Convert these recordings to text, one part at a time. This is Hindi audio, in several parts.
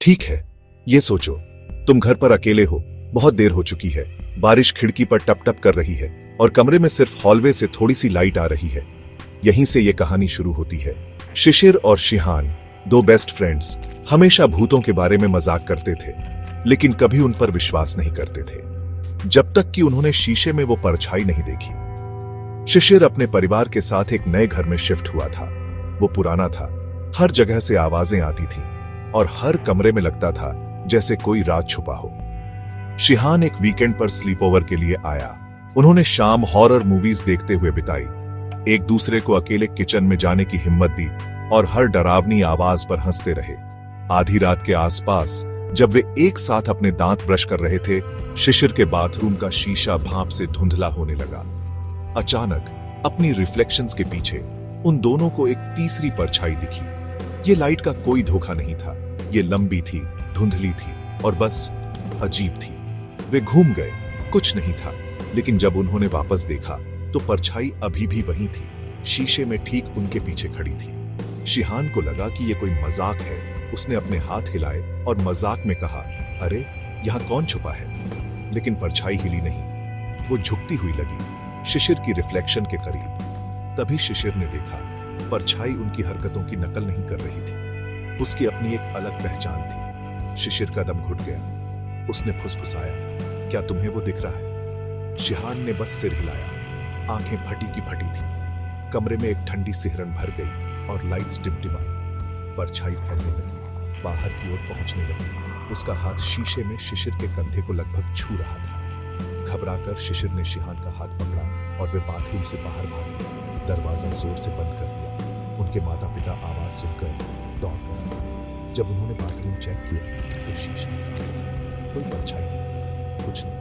ठीक है, ये सोचो, तुम घर पर अकेले हो, बहुत देर हो चुकी है, बारिश खिड़की पर टप टप कर रही है और कमरे में सिर्फ हॉलवे से थोड़ी सी लाइट आ रही है। यहीं से ये कहानी शुरू होती है। शिशिर और शिहान, दो बेस्ट फ्रेंड्स, हमेशा भूतों के बारे में मजाक करते थे, लेकिन कभी उन पर विश्वास नहीं करते थे, जब तक कि उन्होंने शीशे में वो परछाई नहीं देखी। शिशिर अपने परिवार के साथ एक नए घर में शिफ्ट हुआ था। वो पुराना था, हर जगह से आवाजें आती थीं और हर कमरे में लगता था जैसे कोई राज छुपा हो। शिहान एक वीकेंड पर स्लीप ओवर के लिए आया। उन्होंने शाम हॉरर मूवीज देखते हुए बिताई, एक दूसरे को अकेले किचन में जाने की हिम्मत दी और हर डरावनी आवाज पर हंसते रहे। आधी रात के आसपास जब वे एक साथ अपने दांत ब्रश कर रहे थे, शिशिर के बाथरूम का शीशा भाप से धुंधला होने लगा। अचानक अपनी रिफ्लेक्शंस के पीछे उन दोनों को एक तीसरी परछाई दिखी। ये लाइट का कोई धोखा नहीं था, ये लंबी थी, धुंधली थी और बस अजीब थी। वे घूम गए, कुछ नहीं था, लेकिन जब उन्होंने वापस देखा तो परछाई अभी भी वहीं थी, शीशे में ठीक उनके पीछे खड़ी थी। शिहान को लगा कि ये कोई मजाक है। उसने अपने हाथ हिलाए और मजाक में कहा, अरे यहाँ कौन छुपा है? लेकिन परछाई हिली नहीं, वो झुकती हुई लगी, शिशिर की रिफ्लेक्शन के करीब। तभी शिशिर ने देखा, परछाई उनकी हरकतों की नकल नहीं कर रही थी, उसकी अपनी एक अलग पहचान थी। शिशिर का दम घुट गया। उसने फुसफुसाया, क्या तुम्हें वो दिख रहा है? शिहान ने बस सिर हिलाया। आंखें फटी की फटी थी। कमरे में एक ठंडी सिहरन भर गई और लाइट्स टिमटिमाई। परछाई फैलने लगी, बाहर की ओर पहुंचने लगी। उसका हाथ शीशे में शिशिर के कंधे को लगभग छू रहा था। घबराकर शिशिर ने शिहान का हाथ पकड़ा और वे बाथरूम से बाहर भागे। दरवाजा जोर से बंद कर दिया। उनके माता पिता आवाज सुनकर दौड़ गए। जब उन्होंने बाथरूम चेक किया तो शीशा साफ था, कोई परछाई नहीं, कुछ नहीं।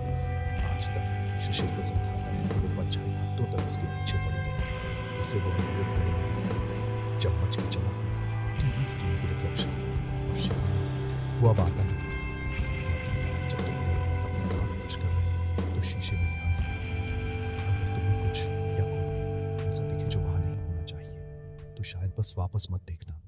आज तक शिशिर कसम खाता है कि वो परछाई हफ्तों तक उसके पीछे पड़ी रही। उसे वो मेरे कोने में दिखती थी, चम्मच की चमक, टीवी स्क्रीन की रिफ्लेक्शन और शिहान वो अब आता नहीं। जब तुम अपने दांत ब्रश कर रहे हो तो शीशे में ध्यान से अगर तुम्हें कुछ या कोई ऐसा दिखे जो वहां नहीं होना चाहिए, तो शायद बस वापस मत देखना।